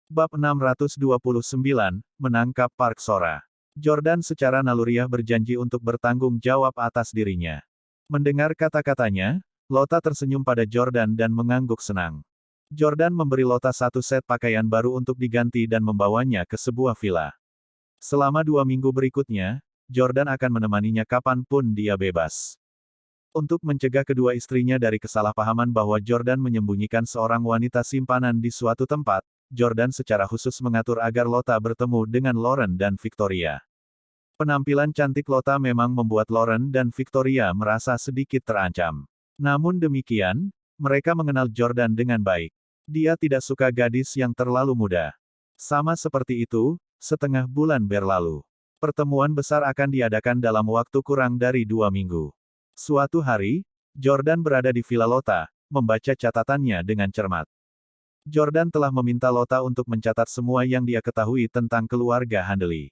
Bab 629, Menangkap Park Sora. Jordan secara naluriah berjanji untuk bertanggung jawab atas dirinya. Mendengar kata-katanya, Lota tersenyum pada Jordan dan mengangguk senang. Jordan memberi Lota satu set pakaian baru untuk diganti dan membawanya ke sebuah villa. Selama 2 minggu berikutnya, Jordan akan menemaninya kapanpun dia bebas. Untuk mencegah kedua istrinya dari kesalahpahaman bahwa Jordan menyembunyikan seorang wanita simpanan di suatu tempat, Jordan secara khusus mengatur agar Lota bertemu dengan Lauren dan Victoria. Penampilan cantik Lota memang membuat Lauren dan Victoria merasa sedikit terancam. Namun demikian, mereka mengenal Jordan dengan baik. Dia tidak suka gadis yang terlalu muda. Sama seperti itu, setengah bulan berlalu. Pertemuan besar akan diadakan dalam waktu kurang dari 2 minggu. Suatu hari, Jordan berada di Villa Lota, membaca catatannya dengan cermat. Jordan telah meminta Lota untuk mencatat semua yang dia ketahui tentang keluarga Handley.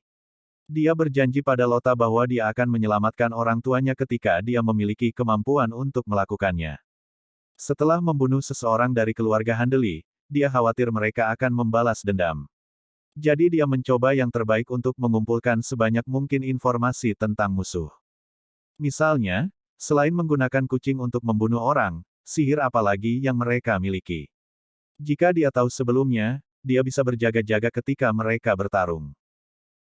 Dia berjanji pada Lota bahwa dia akan menyelamatkan orang tuanya ketika dia memiliki kemampuan untuk melakukannya. Setelah membunuh seseorang dari keluarga Handley, dia khawatir mereka akan membalas dendam. Jadi dia mencoba yang terbaik untuk mengumpulkan sebanyak mungkin informasi tentang musuh. Misalnya, selain menggunakan kucing untuk membunuh orang, sihir apa lagi yang mereka miliki. Jika dia tahu sebelumnya, dia bisa berjaga-jaga ketika mereka bertarung.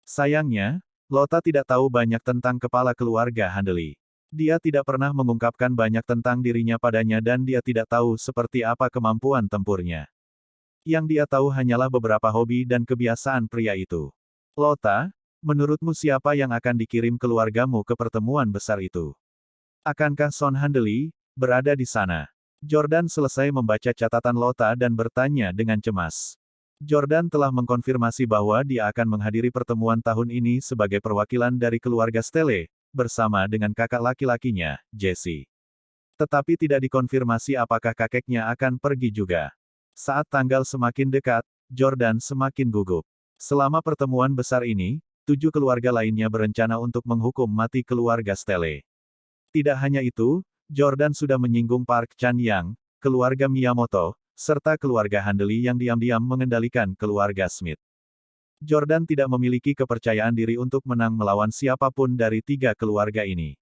Sayangnya, Lota tidak tahu banyak tentang kepala keluarga Handley. Dia tidak pernah mengungkapkan banyak tentang dirinya padanya dan dia tidak tahu seperti apa kemampuan tempurnya. Yang dia tahu hanyalah beberapa hobi dan kebiasaan pria itu. Lota, menurutmu siapa yang akan dikirim keluargamu ke pertemuan besar itu? Akankah Son Handley berada di sana? Jordan selesai membaca catatan Lota dan bertanya dengan cemas. Jordan telah mengkonfirmasi bahwa dia akan menghadiri pertemuan tahun ini sebagai perwakilan dari keluarga Stelle, bersama dengan kakak laki-lakinya, Jesse. Tetapi tidak dikonfirmasi apakah kakeknya akan pergi juga. Saat tanggal semakin dekat, Jordan semakin gugup. Selama pertemuan besar ini, 7 keluarga lainnya berencana untuk menghukum mati keluarga Stelle. Tidak hanya itu, Jordan sudah menyinggung Park Chan-yang, keluarga Miyamoto, serta keluarga Handley yang diam-diam mengendalikan keluarga Smith. Jordan tidak memiliki kepercayaan diri untuk menang melawan siapapun dari 3 keluarga ini.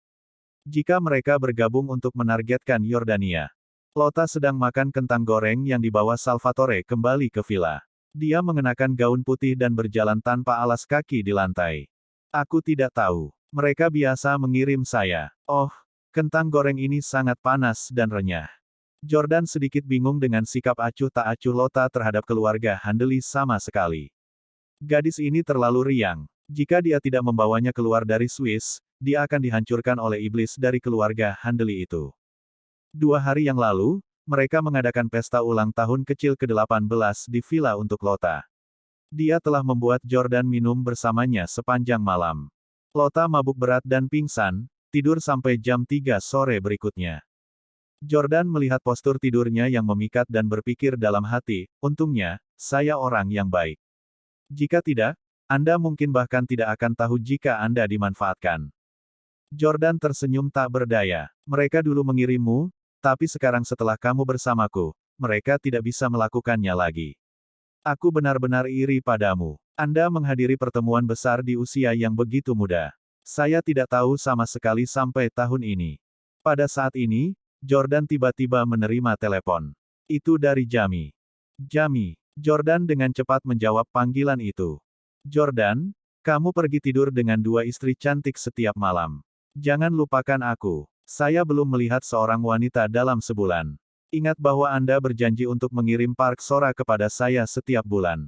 Jika mereka bergabung untuk menargetkan Yordania. Lota sedang makan kentang goreng yang dibawa Salvatore kembali ke villa. Dia mengenakan gaun putih dan berjalan tanpa alas kaki di lantai. Aku tidak tahu. Mereka biasa mengirim saya. Oh, kentang goreng ini sangat panas dan renyah. Jordan sedikit bingung dengan sikap acuh tak acuh Lota terhadap keluarga Handley sama sekali. Gadis ini terlalu riang. Jika dia tidak membawanya keluar dari Swiss, dia akan dihancurkan oleh iblis dari keluarga Handley itu. 2 hari yang lalu, mereka mengadakan pesta ulang tahun kecil ke-18 di villa untuk Lota. Dia telah membuat Jordan minum bersamanya sepanjang malam. Lota mabuk berat dan pingsan, tidur sampai jam 3 sore berikutnya. Jordan melihat postur tidurnya yang memikat dan berpikir dalam hati, untungnya, saya orang yang baik. Jika tidak, Anda mungkin bahkan tidak akan tahu jika Anda dimanfaatkan. Jordan tersenyum tak berdaya. Mereka dulu mengirimmu, tapi sekarang setelah kamu bersamaku, mereka tidak bisa melakukannya lagi. Aku benar-benar iri padamu. Anda menghadiri pertemuan besar di usia yang begitu muda. Saya tidak tahu sama sekali sampai tahun ini. Pada saat ini, Jordan tiba-tiba menerima telepon. Itu dari Jamie. Jamie. Jordan dengan cepat menjawab panggilan itu. Jordan, kamu pergi tidur dengan 2 istri cantik setiap malam. Jangan lupakan aku. Saya belum melihat seorang wanita dalam sebulan. Ingat bahwa Anda berjanji untuk mengirim Park Sora kepada saya setiap bulan.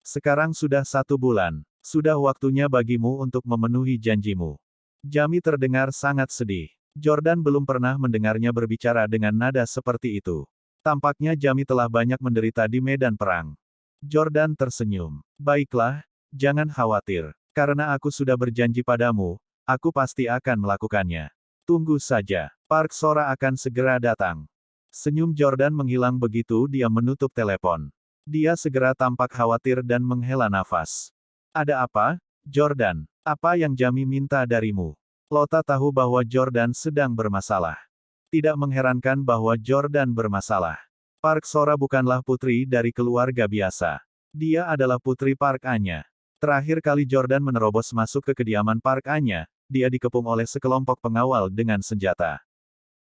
Sekarang sudah 1 bulan. Sudah waktunya bagimu untuk memenuhi janjimu. Jamie terdengar sangat sedih. Jordan belum pernah mendengarnya berbicara dengan nada seperti itu. Tampaknya Jamie telah banyak menderita di medan perang. Jordan tersenyum. Baiklah, jangan khawatir. Karena aku sudah berjanji padamu, aku pasti akan melakukannya. Tunggu saja. Park Sora akan segera datang. Senyum Jordan menghilang begitu dia menutup telepon. Dia segera tampak khawatir dan menghela nafas. Ada apa, Jordan? Apa yang Jamie minta darimu? Lota tahu bahwa Jordan sedang bermasalah. Tidak mengherankan bahwa Jordan bermasalah. Park Sora bukanlah putri dari keluarga biasa. Dia adalah putri Park Anya. Terakhir kali Jordan menerobos masuk ke kediaman Park Anya, dia dikepung oleh sekelompok pengawal dengan senjata.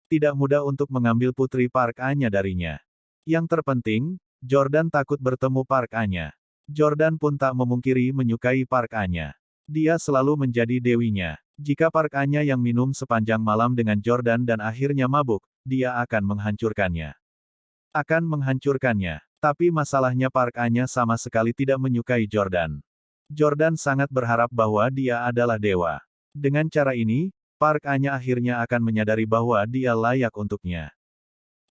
Tidak mudah untuk mengambil putri Park Anya darinya. Yang terpenting, Jordan takut bertemu Park Anya. Jordan pun tak memungkiri menyukai Park Anya. Dia selalu menjadi dewinya. Jika Park Anya yang minum sepanjang malam dengan Jordan dan akhirnya mabuk, dia akan menghancurkannya. Akan menghancurkannya. Tapi masalahnya Park Anya sama sekali tidak menyukai Jordan. Jordan sangat berharap bahwa dia adalah dewa. Dengan cara ini, Park Anya akhirnya akan menyadari bahwa dia layak untuknya.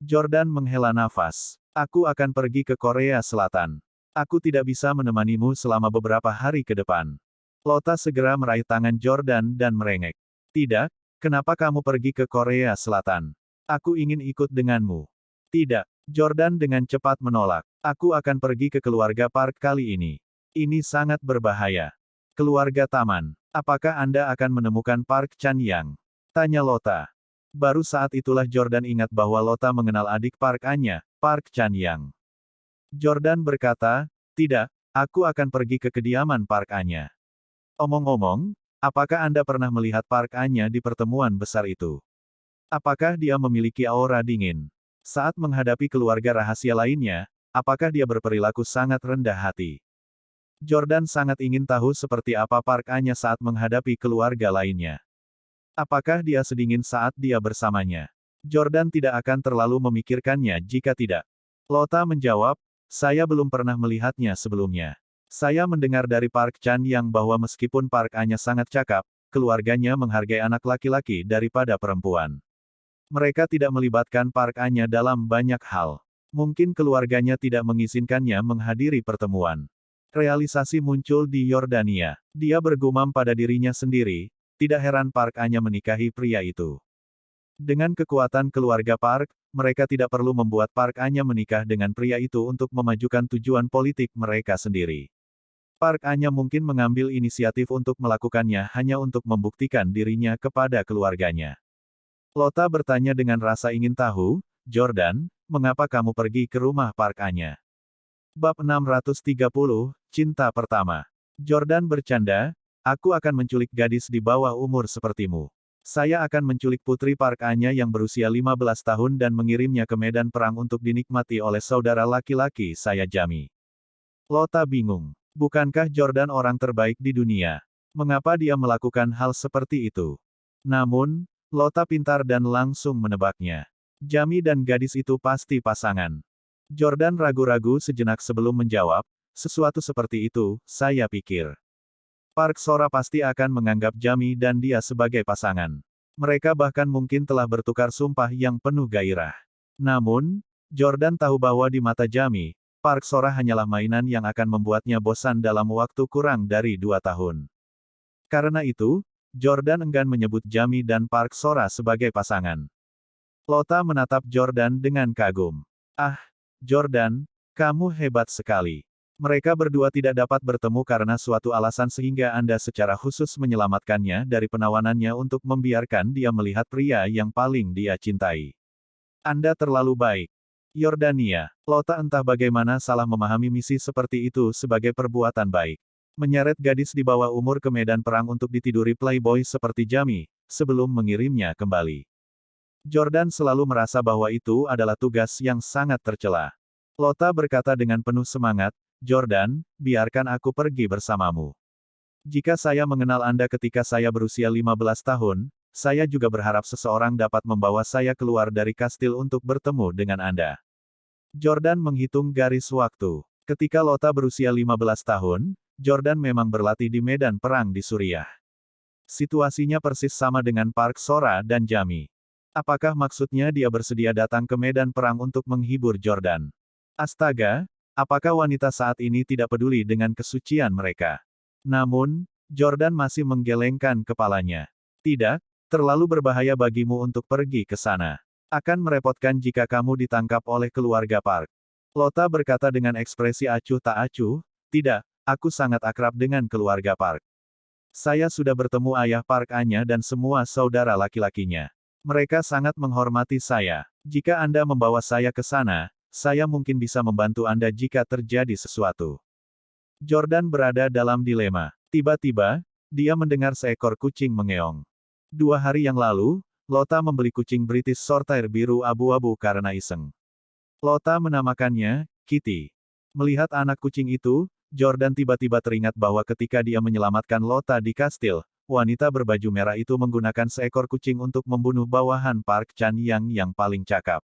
Jordan menghela nafas. Aku akan pergi ke Korea Selatan. Aku tidak bisa menemanimu selama beberapa hari ke depan. Lota segera meraih tangan Jordan dan merengek. Tidak, kenapa kamu pergi ke Korea Selatan? Aku ingin ikut denganmu. Tidak, Jordan dengan cepat menolak. Aku akan pergi ke keluarga Park kali ini. Ini sangat berbahaya. Keluarga Taman. Apakah Anda akan menemukan Park Chan-yang? Tanya Lota. Baru saat itulah Jordan ingat bahwa Lota mengenal adik Park Anya, Park Chan-yang. Jordan berkata, tidak, aku akan pergi ke kediaman Park Anya. Omong-omong, apakah Anda pernah melihat Park Anya di pertemuan besar itu? Apakah dia memiliki aura dingin? Saat menghadapi keluarga rahasia lainnya, apakah dia berperilaku sangat rendah hati? Jordan sangat ingin tahu seperti apa Park Anya saat menghadapi keluarga lainnya. Apakah dia sedingin saat dia bersamanya? Jordan tidak akan terlalu memikirkannya jika tidak. Lota menjawab, saya belum pernah melihatnya sebelumnya. Saya mendengar dari Park Chan-yang bahwa meskipun Park Anya sangat cakap, keluarganya menghargai anak laki-laki daripada perempuan. Mereka tidak melibatkan Park Anya dalam banyak hal. Mungkin keluarganya tidak mengizinkannya menghadiri pertemuan. Realisasi muncul di Yordania. Dia bergumam pada dirinya sendiri, tidak heran Park Anya menikahi pria itu. Dengan kekuatan keluarga Park, mereka tidak perlu membuat Park Anya menikah dengan pria itu untuk memajukan tujuan politik mereka sendiri. Park Anya mungkin mengambil inisiatif untuk melakukannya hanya untuk membuktikan dirinya kepada keluarganya. Lota bertanya dengan rasa ingin tahu, Jordan, mengapa kamu pergi ke rumah Park Anya? Bab 630, Cinta Pertama. Jordan bercanda, aku akan menculik gadis di bawah umur sepertimu. Saya akan menculik putri Park Anya yang berusia 15 tahun dan mengirimnya ke medan perang untuk dinikmati oleh saudara laki-laki saya Jami. Lota bingung. Bukankah Jordan orang terbaik di dunia? Mengapa dia melakukan hal seperti itu? Namun, Lota pintar dan langsung menebaknya. Jami dan gadis itu pasti pasangan. Jordan ragu-ragu sejenak sebelum menjawab, sesuatu seperti itu, saya pikir. Park Sora pasti akan menganggap Jami dan dia sebagai pasangan. Mereka bahkan mungkin telah bertukar sumpah yang penuh gairah. Namun, Jordan tahu bahwa di mata Jami, Park Sora hanyalah mainan yang akan membuatnya bosan dalam waktu kurang dari 2 tahun. Karena itu, Jordan enggan menyebut Jami dan Park Sora sebagai pasangan. Lota menatap Jordan dengan kagum. Ah, Jordan, kamu hebat sekali. Mereka berdua tidak dapat bertemu karena suatu alasan sehingga Anda secara khusus menyelamatkannya dari penawanannya untuk membiarkan dia melihat pria yang paling dia cintai. Anda terlalu baik. Yordania, Lota entah bagaimana salah memahami misi seperti itu sebagai perbuatan baik. Menyeret gadis di bawah umur ke medan perang untuk ditiduri playboy seperti Jami, sebelum mengirimnya kembali. Jordan selalu merasa bahwa itu adalah tugas yang sangat tercela. Lota berkata dengan penuh semangat, Jordan, biarkan aku pergi bersamamu. Jika saya mengenal Anda ketika saya berusia 15 tahun, saya juga berharap seseorang dapat membawa saya keluar dari kastil untuk bertemu dengan Anda. Jordan menghitung garis waktu. Ketika Lota berusia 15 tahun, Jordan memang berlatih di medan perang di Suriah. Situasinya persis sama dengan Park Sora dan Jami. Apakah maksudnya dia bersedia datang ke medan perang untuk menghibur Jordan? Astaga, apakah wanita saat ini tidak peduli dengan kesucian mereka? Namun, Jordan masih menggelengkan kepalanya. Tidak, terlalu berbahaya bagimu untuk pergi ke sana. Akan merepotkan jika kamu ditangkap oleh keluarga Park. Lota berkata dengan ekspresi acuh tak acuh, tidak, aku sangat akrab dengan keluarga Park. Saya sudah bertemu ayah Park Anya dan semua saudara laki-lakinya. Mereka sangat menghormati saya. Jika Anda membawa saya ke sana, saya mungkin bisa membantu Anda jika terjadi sesuatu. Jordan berada dalam dilema. Tiba-tiba, dia mendengar seekor kucing mengeong. 2 hari yang lalu, Lota membeli kucing British Shorthair biru abu-abu karena iseng. Lota menamakannya Kitty. Melihat anak kucing itu, Jordan tiba-tiba teringat bahwa ketika dia menyelamatkan Lota di kastil, wanita berbaju merah itu menggunakan seekor kucing untuk membunuh bawahan Park Chan-yang yang paling cakap.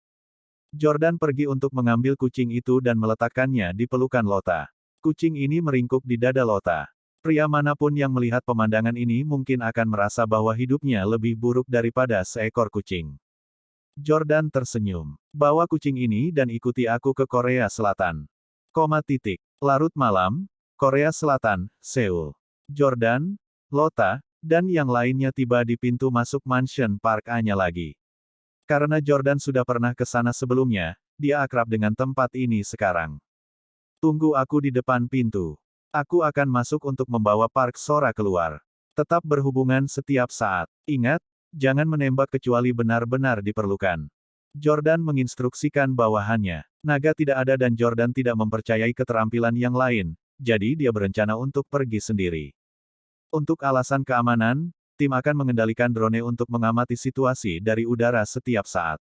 Jordan pergi untuk mengambil kucing itu dan meletakkannya di pelukan Lota. Kucing ini meringkuk di dada Lota. Pria manapun yang melihat pemandangan ini mungkin akan merasa bahwa hidupnya lebih buruk daripada seekor kucing. Jordan tersenyum. Bawa kucing ini dan ikuti aku ke Korea Selatan. Larut malam, Korea Selatan, Seoul. Jordan, Lota, dan yang lainnya tiba di pintu masuk mansion Park A-nya lagi. Karena Jordan sudah pernah ke sana sebelumnya, dia akrab dengan tempat ini sekarang. Tunggu aku di depan pintu. Aku akan masuk untuk membawa Park Sora keluar. Tetap berhubungan setiap saat. Ingat, jangan menembak kecuali benar-benar diperlukan. Jordan menginstruksikan bawahannya. Naga tidak ada dan Jordan tidak mempercayai keterampilan yang lain, jadi dia berencana untuk pergi sendiri. Untuk alasan keamanan, tim akan mengendalikan drone untuk mengamati situasi dari udara setiap saat.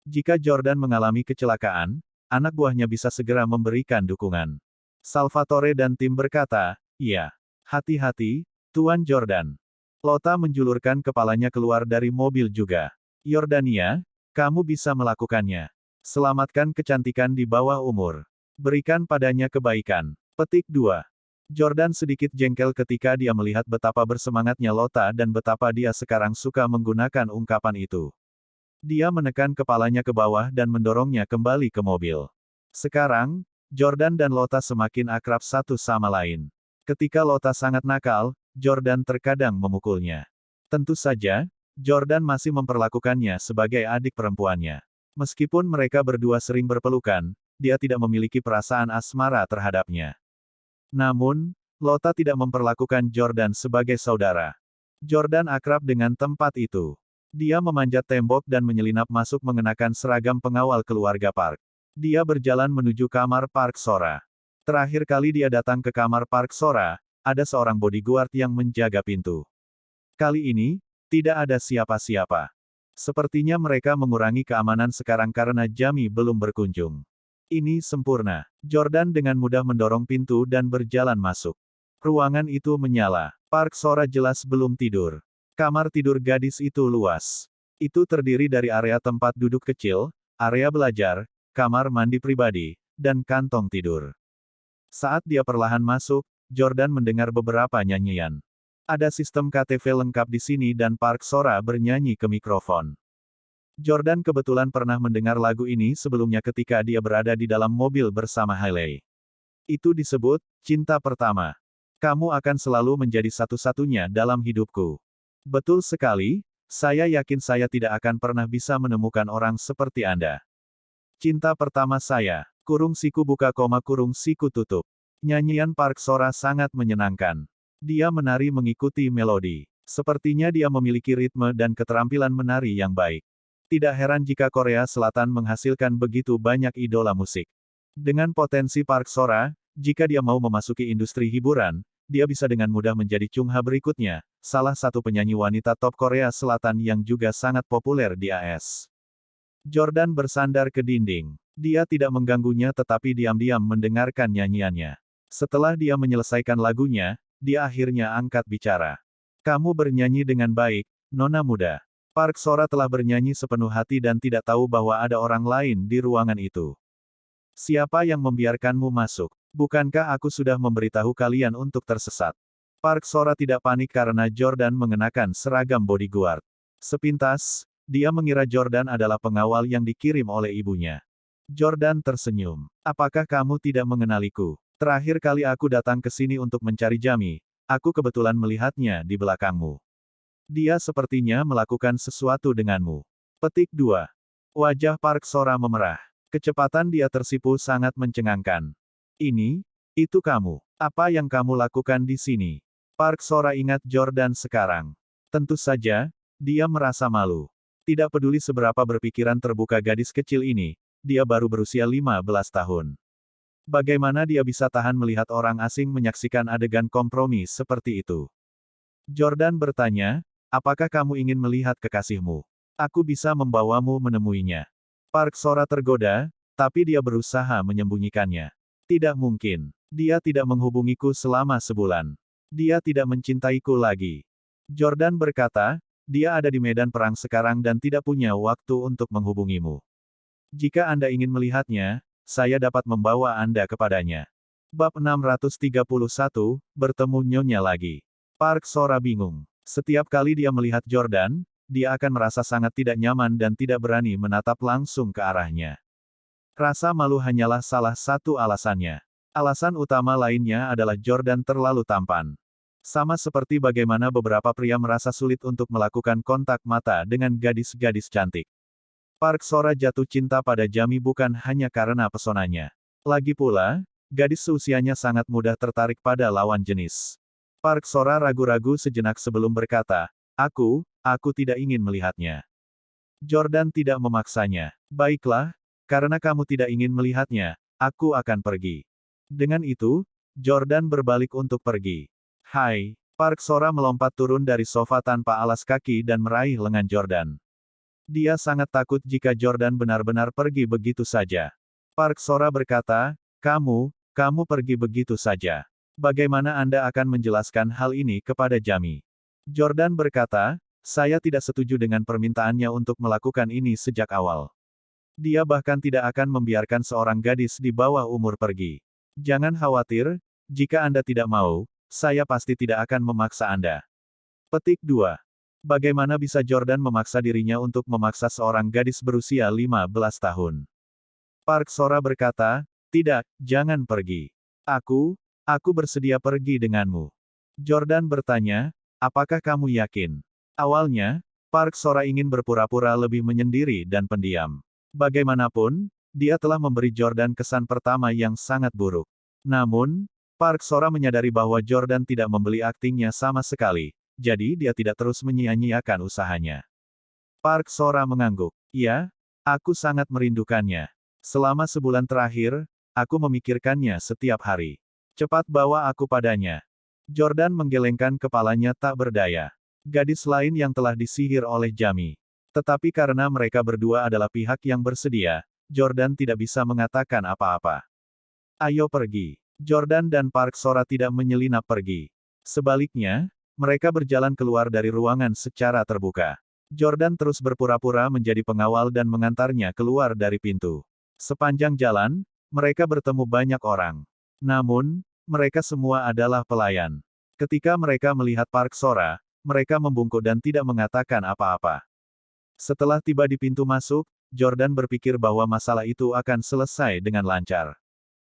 Jika Jordan mengalami kecelakaan, anak buahnya bisa segera memberikan dukungan. Salvatore dan tim berkata, "Iya. Hati-hati, Tuan Jordan." Lota menjulurkan kepalanya keluar dari mobil juga. "Yordania, kamu bisa melakukannya. Selamatkan kecantikan di bawah umur. Berikan padanya kebaikan." Petik 2. Jordan sedikit jengkel ketika dia melihat betapa bersemangatnya Lota dan betapa dia sekarang suka menggunakan ungkapan itu. Dia menekan kepalanya ke bawah dan mendorongnya kembali ke mobil. Sekarang, Jordan dan Lota semakin akrab satu sama lain. Ketika Lota sangat nakal, Jordan terkadang memukulnya. Tentu saja, Jordan masih memperlakukannya sebagai adik perempuannya. Meskipun mereka berdua sering berpelukan, dia tidak memiliki perasaan asmara terhadapnya. Namun, Lota tidak memperlakukan Jordan sebagai saudara. Jordan akrab dengan tempat itu. Dia memanjat tembok dan menyelinap masuk mengenakan seragam pengawal keluarga Park. Dia berjalan menuju kamar Park Sora. Terakhir kali dia datang ke kamar Park Sora, ada seorang bodyguard yang menjaga pintu. Kali ini, tidak ada siapa-siapa. Sepertinya mereka mengurangi keamanan sekarang karena Jamie belum berkunjung. Ini sempurna. Jordan dengan mudah mendorong pintu dan berjalan masuk. Ruangan itu menyala. Park Sora jelas belum tidur. Kamar tidur gadis itu luas. Itu terdiri dari area tempat duduk kecil, area belajar, kamar mandi pribadi, dan kantong tidur. Saat dia perlahan masuk, Jordan mendengar beberapa nyanyian. Ada sistem KTV lengkap di sini dan Park Sora bernyanyi ke mikrofon. Jordan kebetulan pernah mendengar lagu ini sebelumnya ketika dia berada di dalam mobil bersama Hailey. Itu disebut, cinta pertama. Kamu akan selalu menjadi satu-satunya dalam hidupku. Betul sekali, saya yakin saya tidak akan pernah bisa menemukan orang seperti Anda. Cinta pertama saya. Kurung siku buka koma kurung siku tutup. Nyanyian Park Sora sangat menyenangkan. Dia menari mengikuti melodi. Sepertinya dia memiliki ritme dan keterampilan menari yang baik. Tidak heran jika Korea Selatan menghasilkan begitu banyak idola musik. Dengan potensi Park Sora, jika dia mau memasuki industri hiburan, dia bisa dengan mudah menjadi Chungha berikutnya, salah satu penyanyi wanita top Korea Selatan yang juga sangat populer di AS. Jordan bersandar ke dinding. Dia tidak mengganggunya tetapi diam-diam mendengarkan nyanyiannya. Setelah dia menyelesaikan lagunya, dia akhirnya angkat bicara. "Kamu bernyanyi dengan baik, Nona muda." Park Sora telah bernyanyi sepenuh hati dan tidak tahu bahwa ada orang lain di ruangan itu. "Siapa yang membiarkanmu masuk? Bukankah aku sudah memberitahu kalian untuk tersesat?" Park Sora tidak panik karena Jordan mengenakan seragam bodyguard. Sepintas, dia mengira Jordan adalah pengawal yang dikirim oleh ibunya. Jordan tersenyum. "Apakah kamu tidak mengenaliku? Terakhir kali aku datang ke sini untuk mencari Jamie, aku kebetulan melihatnya di belakangmu. Dia sepertinya melakukan sesuatu denganmu." Petik 2. Wajah Park Sora memerah. Kecepatan dia tersipu sangat mencengangkan. Itu kamu. Apa yang kamu lakukan di sini?" Park Sora ingat Jordan sekarang. Tentu saja, dia merasa malu. Tidak peduli seberapa berpikiran terbuka gadis kecil ini, dia baru berusia 15 tahun. Bagaimana dia bisa tahan melihat orang asing menyaksikan adegan kompromi seperti itu? Jordan bertanya, apakah kamu ingin melihat kekasihmu? Aku bisa membawamu menemuinya. Park Sora tergoda, tapi dia berusaha menyembunyikannya. Tidak mungkin. Dia tidak menghubungiku selama sebulan. Dia tidak mencintaiku lagi. Jordan berkata, dia ada di medan perang sekarang dan tidak punya waktu untuk menghubungimu. Jika Anda ingin melihatnya, saya dapat membawa Anda kepadanya. Bab 631, bertemu Nyonya lagi. Park Sora bingung. Setiap kali dia melihat Jordan, dia akan merasa sangat tidak nyaman dan tidak berani menatap langsung ke arahnya. Rasa malu hanyalah salah satu alasannya. Alasan utama lainnya adalah Jordan terlalu tampan. Sama seperti bagaimana beberapa pria merasa sulit untuk melakukan kontak mata dengan gadis-gadis cantik. Park Sora jatuh cinta pada Jamie bukan hanya karena pesonanya. Lagi pula, gadis seusianya sangat mudah tertarik pada lawan jenis. Park Sora ragu-ragu sejenak sebelum berkata, aku tidak ingin melihatnya. Jordan tidak memaksanya. Baiklah, karena kamu tidak ingin melihatnya, aku akan pergi. Dengan itu, Jordan berbalik untuk pergi. Hai, Park Sora melompat turun dari sofa tanpa alas kaki dan meraih lengan Jordan. Dia sangat takut jika Jordan benar-benar pergi begitu saja. Park Sora berkata, kamu pergi begitu saja. Bagaimana Anda akan menjelaskan hal ini kepada Jamie? Jordan berkata, saya tidak setuju dengan permintaannya untuk melakukan ini sejak awal. Dia bahkan tidak akan membiarkan seorang gadis di bawah umur pergi. Jangan khawatir, jika Anda tidak mau, saya pasti tidak akan memaksa Anda. Petik 2. Bagaimana bisa Jordan memaksa dirinya untuk memaksa seorang gadis berusia 15 tahun? Park Sora berkata, tidak, jangan pergi. Aku bersedia pergi denganmu. Jordan bertanya, apakah kamu yakin? Awalnya, Park Sora ingin berpura-pura lebih menyendiri dan pendiam. Bagaimanapun, dia telah memberi Jordan kesan pertama yang sangat buruk. Namun, Park Sora menyadari bahwa Jordan tidak membeli aktingnya sama sekali, jadi dia tidak terus menyia-nyiakan usahanya. Park Sora mengangguk. Ya, aku sangat merindukannya. Selama sebulan terakhir, aku memikirkannya setiap hari. Cepat bawa aku padanya. Jordan menggelengkan kepalanya tak berdaya. Gadis lain yang telah disihir oleh Jamie. Tetapi karena mereka berdua adalah pihak yang bersedia, Jordan tidak bisa mengatakan apa-apa. Ayo pergi. Jordan dan Park Sora tidak menyelinap pergi. Sebaliknya, mereka berjalan keluar dari ruangan secara terbuka. Jordan terus berpura-pura menjadi pengawal dan mengantarnya keluar dari pintu. Sepanjang jalan, mereka bertemu banyak orang. Namun, mereka semua adalah pelayan. Ketika mereka melihat Park Sora, mereka membungkuk dan tidak mengatakan apa-apa. Setelah tiba di pintu masuk, Jordan berpikir bahwa masalah itu akan selesai dengan lancar.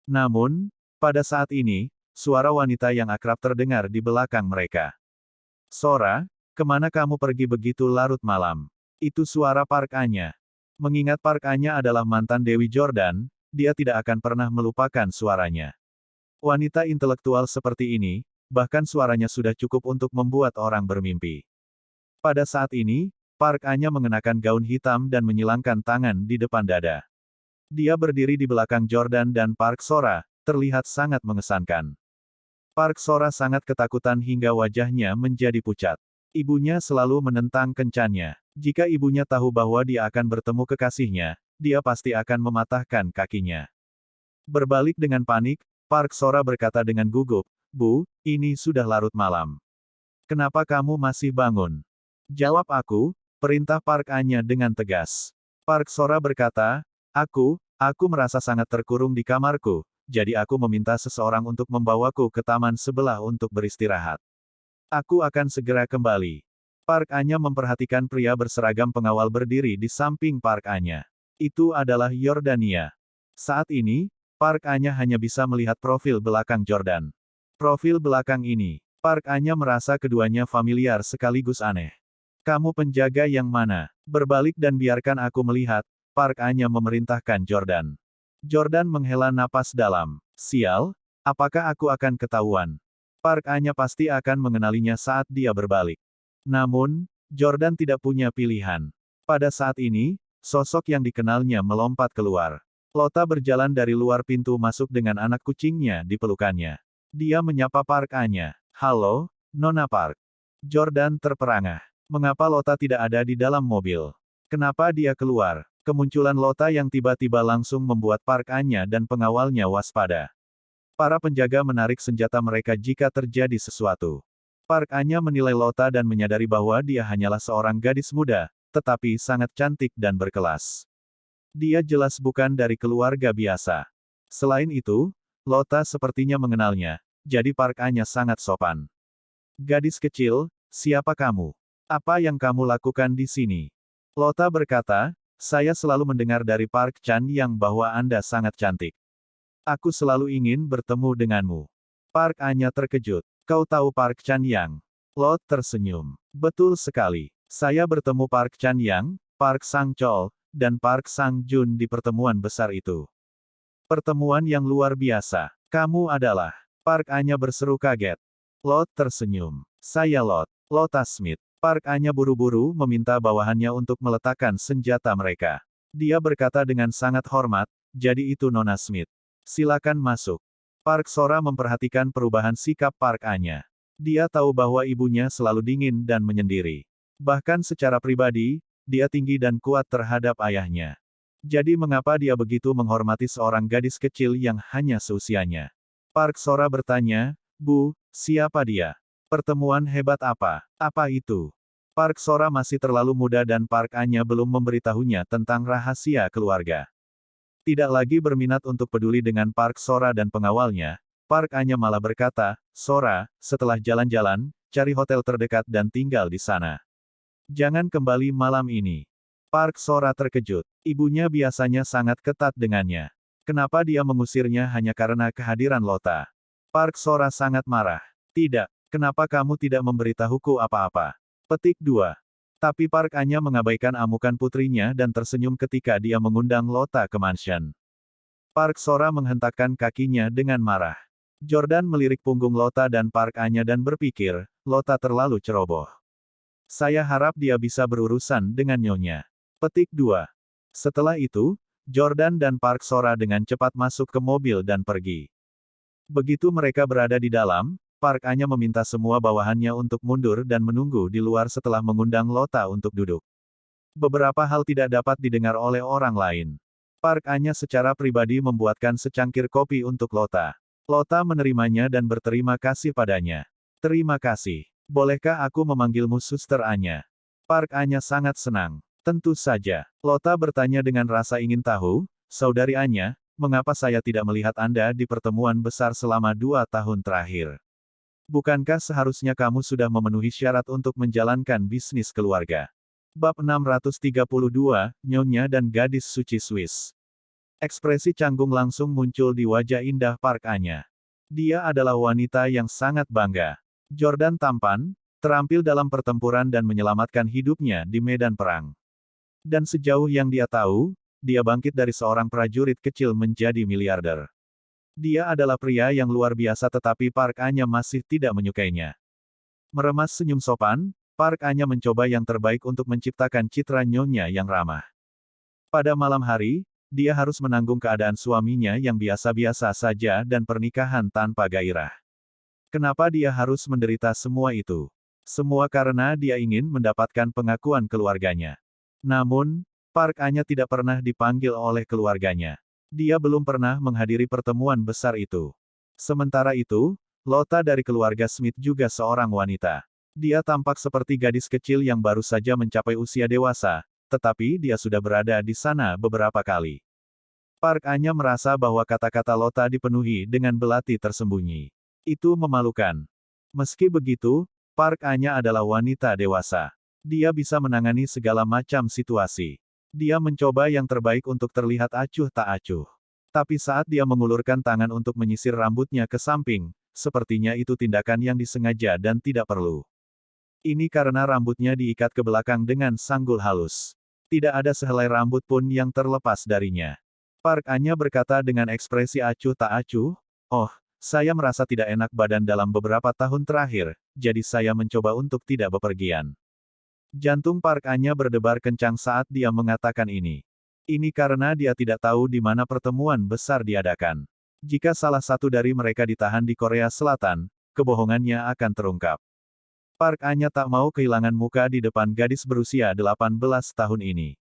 Namun, pada saat ini, suara wanita yang akrab terdengar di belakang mereka. Sora, kemana kamu pergi begitu larut malam? Itu suara Park Anya. Mengingat Park Anya adalah mantan Dewi Jordan, dia tidak akan pernah melupakan suaranya. Wanita intelektual seperti ini, bahkan suaranya sudah cukup untuk membuat orang bermimpi. Pada saat ini, Park Anya mengenakan gaun hitam dan menyilangkan tangan di depan dada. Dia berdiri di belakang Jordan dan Park Sora, terlihat sangat mengesankan. Park Sora sangat ketakutan hingga wajahnya menjadi pucat. Ibunya selalu menentang kencannya. Jika ibunya tahu bahwa dia akan bertemu kekasihnya, dia pasti akan mematahkan kakinya. Berbalik dengan panik, Park Sora berkata dengan gugup, Bu, ini sudah larut malam. Kenapa kamu masih bangun? Jawab aku, perintah Park Anya dengan tegas. Park Sora berkata, aku merasa sangat terkurung di kamarku, jadi aku meminta seseorang untuk membawaku ke taman sebelah untuk beristirahat. Aku akan segera kembali. Park Anya memperhatikan pria berseragam pengawal berdiri di samping Park Anya. Itu adalah Yordania. Saat ini, Park Anya hanya bisa melihat profil belakang Jordan. Profil belakang ini, Park Anya merasa keduanya familiar sekaligus aneh. Kamu penjaga yang mana? Berbalik dan biarkan aku melihat, Park Anya memerintahkan Jordan. Jordan menghela napas dalam. Sial, apakah aku akan ketahuan? Park Anya pasti akan mengenalinya saat dia berbalik. Namun, Jordan tidak punya pilihan. Pada saat ini, sosok yang dikenalnya melompat keluar. Lota berjalan dari luar pintu masuk dengan anak kucingnya di pelukannya. Dia menyapa Park Anya. Halo, Nona Park. Jordan terperangah. Mengapa Lota tidak ada di dalam mobil? Kenapa dia keluar? Kemunculan Lota yang tiba-tiba langsung membuat Park Anya dan pengawalnya waspada. Para penjaga menarik senjata mereka jika terjadi sesuatu. Park Anya menilai Lota dan menyadari bahwa dia hanyalah seorang gadis muda, tetapi sangat cantik dan berkelas. Dia jelas bukan dari keluarga biasa. Selain itu, Lota sepertinya mengenalnya, jadi Park Anya sangat sopan. Gadis kecil, siapa kamu? Apa yang kamu lakukan di sini? Lota berkata, saya selalu mendengar dari Park Chan Yang bahwa Anda sangat cantik. Aku selalu ingin bertemu denganmu. Park Anya terkejut. Kau tahu Park Chan Yang? Lot tersenyum. Betul sekali. Saya bertemu Park Chan Yang, Park Sang Chol, dan Park Sang Jun di pertemuan besar itu. Pertemuan yang luar biasa. Kamu adalah. Park Anya berseru kaget. Lot tersenyum. Saya Lot. Lota Smith. Park Anya buru-buru meminta bawahannya untuk meletakkan senjata mereka. Dia berkata dengan sangat hormat, jadi itu Nona Smith. Silakan masuk. Park Sora memperhatikan perubahan sikap Park Anya. Dia tahu bahwa ibunya selalu dingin dan menyendiri. Bahkan secara pribadi, dia tinggi dan kuat terhadap ayahnya. Jadi mengapa dia begitu menghormati seorang gadis kecil yang hanya seusianya? Park Sora bertanya, Bu, siapa dia? Pertemuan hebat apa? Apa itu? Park Sora masih terlalu muda dan Park Anya belum memberitahunya tentang rahasia keluarga. Tidak lagi berminat untuk peduli dengan Park Sora dan pengawalnya, Park Anya malah berkata, Sora, setelah jalan-jalan, cari hotel terdekat dan tinggal di sana. Jangan kembali malam ini. Park Sora terkejut. Ibunya biasanya sangat ketat dengannya. Kenapa dia mengusirnya hanya karena kehadiran Lota? Park Sora sangat marah. Tidak. Kenapa kamu tidak memberitahuku apa-apa? Petik 2. Tapi Park Anya mengabaikan amukan putrinya dan tersenyum ketika dia mengundang Lota ke mansion. Park Sora menghentakkan kakinya dengan marah. Jordan melirik punggung Lota dan Park Anya dan berpikir, Lota terlalu ceroboh. Saya harap dia bisa berurusan dengan nyonya. Petik 2. Setelah itu, Jordan dan Park Sora dengan cepat masuk ke mobil dan pergi. Begitu mereka berada di dalam, Park Anya meminta semua bawahannya untuk mundur dan menunggu di luar setelah mengundang Lota untuk duduk. Beberapa hal tidak dapat didengar oleh orang lain. Park Anya secara pribadi membuatkan secangkir kopi untuk Lota. Lota menerimanya dan berterima kasih padanya. Terima kasih. Bolehkah aku memanggilmu Suster Anya? Park Anya sangat senang. Tentu saja. Lota bertanya dengan rasa ingin tahu, Saudari Anya, mengapa saya tidak melihat Anda di pertemuan besar selama 2 tahun terakhir? Bukankah seharusnya kamu sudah memenuhi syarat untuk menjalankan bisnis keluarga? Bab 632, Nyonya dan Gadis Suci Swiss. Ekspresi canggung langsung muncul di wajah indah Park Anya. Dia adalah wanita yang sangat bangga. Jordan tampan, terampil dalam pertempuran dan menyelamatkan hidupnya di medan perang. Dan sejauh yang dia tahu, dia bangkit dari seorang prajurit kecil menjadi miliarder. Dia adalah pria yang luar biasa tetapi Park Anya masih tidak menyukainya. Meremas senyum sopan, Park Anya mencoba yang terbaik untuk menciptakan citra nyonya yang ramah. Pada malam hari, dia harus menanggung keadaan suaminya yang biasa-biasa saja dan pernikahan tanpa gairah. Kenapa dia harus menderita semua itu? Semua karena dia ingin mendapatkan pengakuan keluarganya. Namun, Park Anya tidak pernah dipanggil oleh keluarganya. Dia belum pernah menghadiri pertemuan besar itu. Sementara itu, Lota dari keluarga Smith juga seorang wanita. Dia tampak seperti gadis kecil yang baru saja mencapai usia dewasa, tetapi dia sudah berada di sana beberapa kali. Park Anya merasa bahwa kata-kata Lota dipenuhi dengan belati tersembunyi. Itu memalukan. Meski begitu, Park Anya adalah wanita dewasa. Dia bisa menangani segala macam situasi. Dia mencoba yang terbaik untuk terlihat acuh tak acuh. Tapi saat dia mengulurkan tangan untuk menyisir rambutnya ke samping, sepertinya itu tindakan yang disengaja dan tidak perlu. Ini karena rambutnya diikat ke belakang dengan sanggul halus. Tidak ada sehelai rambut pun yang terlepas darinya. Park Anya berkata dengan ekspresi acuh tak acuh, "Oh, saya merasa tidak enak badan dalam beberapa tahun terakhir, jadi saya mencoba untuk tidak bepergian." Jantung Park Anya berdebar kencang saat dia mengatakan ini. Ini karena dia tidak tahu di mana pertemuan besar diadakan. Jika salah satu dari mereka ditahan di Korea Selatan, kebohongannya akan terungkap. Park Anya tak mau kehilangan muka di depan gadis berusia 18 tahun ini.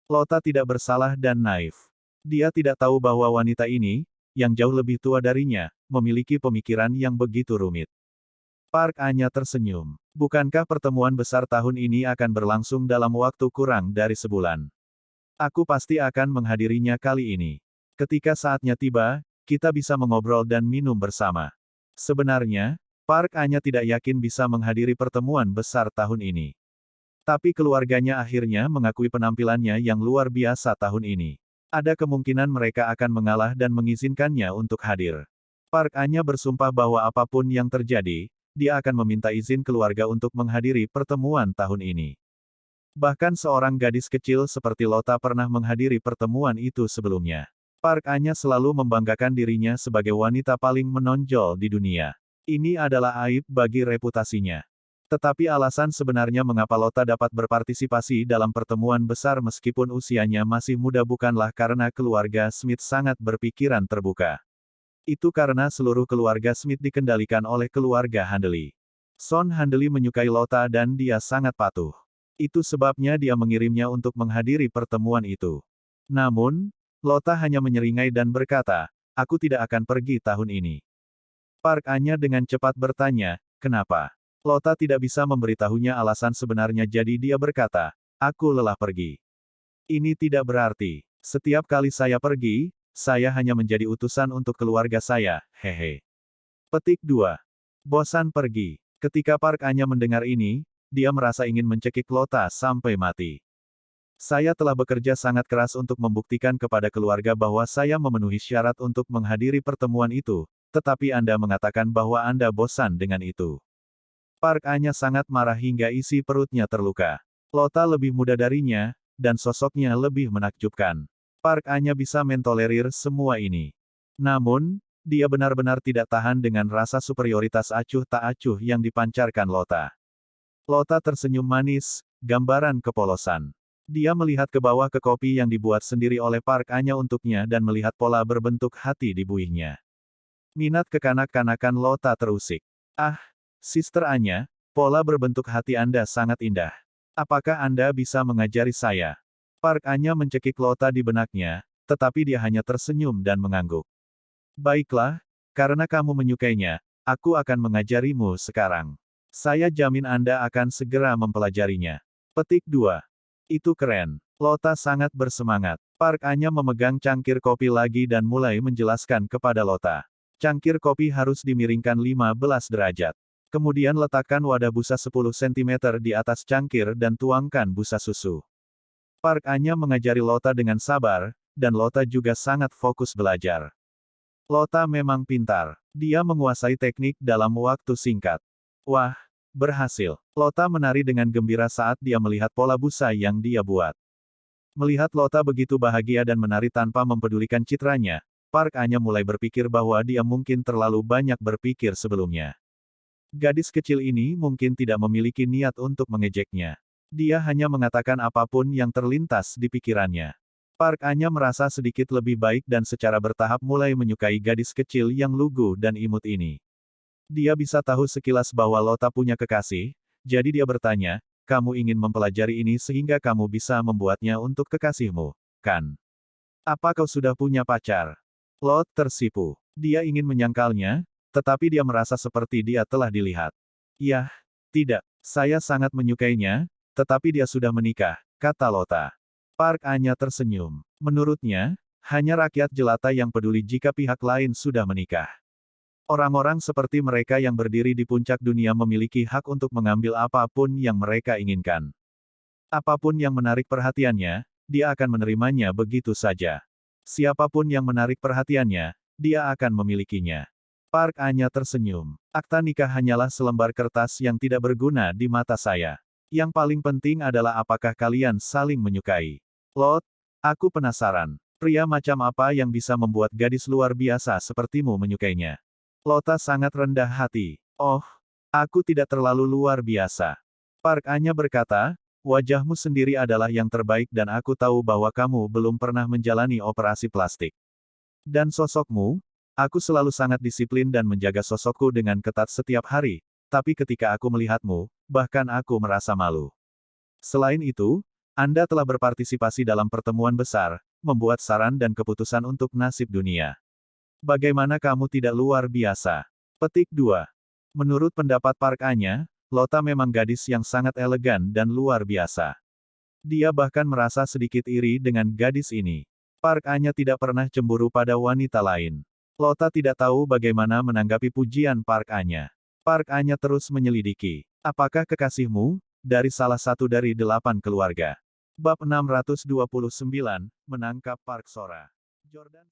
Lota tidak bersalah dan naif. Dia tidak tahu bahwa wanita ini, yang jauh lebih tua darinya, memiliki pemikiran yang begitu rumit. Park Anya tersenyum. Bukankah pertemuan besar tahun ini akan berlangsung dalam waktu kurang dari sebulan? Aku pasti akan menghadirinya kali ini. Ketika saatnya tiba, kita bisa mengobrol dan minum bersama. Sebenarnya, Park Anya tidak yakin bisa menghadiri pertemuan besar tahun ini. Tapi keluarganya akhirnya mengakui penampilannya yang luar biasa tahun ini. Ada kemungkinan mereka akan mengalah dan mengizinkannya untuk hadir. Park Anya bersumpah bahwa apapun yang terjadi, dia akan meminta izin keluarga untuk menghadiri pertemuan tahun ini. Bahkan seorang gadis kecil seperti Lota pernah menghadiri pertemuan itu sebelumnya. Park Anya selalu membanggakan dirinya sebagai wanita paling menonjol di dunia. Ini adalah aib bagi reputasinya. Tetapi alasan sebenarnya mengapa Lota dapat berpartisipasi dalam pertemuan besar meskipun usianya masih muda bukanlah karena keluarga Smith sangat berpikiran terbuka. Itu karena seluruh keluarga Smith dikendalikan oleh keluarga Handley. Son Handley menyukai Lota dan dia sangat patuh. Itu sebabnya dia mengirimnya untuk menghadiri pertemuan itu. Namun, Lota hanya menyeringai dan berkata, aku tidak akan pergi tahun ini. Park Anya dengan cepat bertanya, kenapa? Lota tidak bisa memberitahunya alasan sebenarnya jadi dia berkata, aku lelah pergi. Ini tidak berarti, setiap kali saya pergi, saya hanya menjadi utusan untuk keluarga saya, hehe. Petik 2. Bosan pergi. Ketika Park Anya mendengar ini, dia merasa ingin mencekik Lota sampai mati. Saya telah bekerja sangat keras untuk membuktikan kepada keluarga bahwa saya memenuhi syarat untuk menghadiri pertemuan itu, tetapi Anda mengatakan bahwa Anda bosan dengan itu. Park Anya sangat marah hingga isi perutnya terluka. Lota lebih muda darinya, dan sosoknya lebih menakjubkan. Park Anya bisa mentolerir semua ini. Namun, dia benar-benar tidak tahan dengan rasa superioritas acuh tak acuh yang dipancarkan Lota. Lota tersenyum manis, gambaran kepolosan. Dia melihat ke bawah ke kopi yang dibuat sendiri oleh Park Anya untuknya dan melihat pola berbentuk hati di buihnya. Minat kekanak-kanakan Lota terusik. Ah, Sister Anya, pola berbentuk hati Anda sangat indah. Apakah Anda bisa mengajari saya? Park Anya mencekik Lota di benaknya, tetapi dia hanya tersenyum dan mengangguk. Baiklah, karena kamu menyukainya, aku akan mengajarimu sekarang. Saya jamin Anda akan segera mempelajarinya. Petik 2. Itu keren. Lota sangat bersemangat. Park Anya memegang cangkir kopi lagi dan mulai menjelaskan kepada Lota. Cangkir kopi harus dimiringkan 15 derajat. Kemudian letakkan wadah busa 10 cm di atas cangkir dan tuangkan busa susu. Park Anya mengajari Lota dengan sabar, dan Lota juga sangat fokus belajar. Lota memang pintar. Dia menguasai teknik dalam waktu singkat. Wah, berhasil. Lota menari dengan gembira saat dia melihat pola busa yang dia buat. Melihat Lota begitu bahagia dan menari tanpa mempedulikan citranya, Park Anya mulai berpikir bahwa dia mungkin terlalu banyak berpikir sebelumnya. Gadis kecil ini mungkin tidak memiliki niat untuk mengejeknya. Dia hanya mengatakan apapun yang terlintas di pikirannya. Park Anya merasa sedikit lebih baik dan secara bertahap mulai menyukai gadis kecil yang lugu dan imut ini. Dia bisa tahu sekilas bahwa Lota punya kekasih, jadi dia bertanya, kamu ingin mempelajari ini sehingga kamu bisa membuatnya untuk kekasihmu, kan? Apa kau sudah punya pacar? Lot tersipu. Dia ingin menyangkalnya, tetapi dia merasa seperti dia telah dilihat. Yah, tidak. Saya sangat menyukainya, tetapi dia sudah menikah, kata Lota. Park Anya tersenyum. Menurutnya, hanya rakyat jelata yang peduli jika pihak lain sudah menikah. Orang-orang seperti mereka yang berdiri di puncak dunia memiliki hak untuk mengambil apapun yang mereka inginkan. Apapun yang menarik perhatiannya, dia akan menerimanya begitu saja. Siapapun yang menarik perhatiannya, dia akan memilikinya. Park Anya tersenyum. Akta nikah hanyalah selembar kertas yang tidak berguna di mata saya. Yang paling penting adalah apakah kalian saling menyukai. Lot, aku penasaran. Pria macam apa yang bisa membuat gadis luar biasa sepertimu menyukainya? Lota sangat rendah hati. Oh, aku tidak terlalu luar biasa. Park Anya berkata, Wajahmu sendiri adalah yang terbaik dan aku tahu bahwa kamu belum pernah menjalani operasi plastik. Dan sosokmu, aku selalu sangat disiplin dan menjaga sosokku dengan ketat setiap hari, tapi ketika aku melihatmu, bahkan aku merasa malu. Selain itu, Anda telah berpartisipasi dalam pertemuan besar, membuat saran dan keputusan untuk nasib dunia. Bagaimana kamu tidak luar biasa? Petik 2. Menurut pendapat Park Anya, Lota memang gadis yang sangat elegan dan luar biasa. Dia bahkan merasa sedikit iri dengan gadis ini. Park Anya tidak pernah cemburu pada wanita lain. Lota tidak tahu bagaimana menanggapi pujian Park Anya. Park Anya terus menyelidiki. Apakah kekasihmu, dari salah satu dari 8 keluarga? Bab 629, menangkap Park Sora. Jordan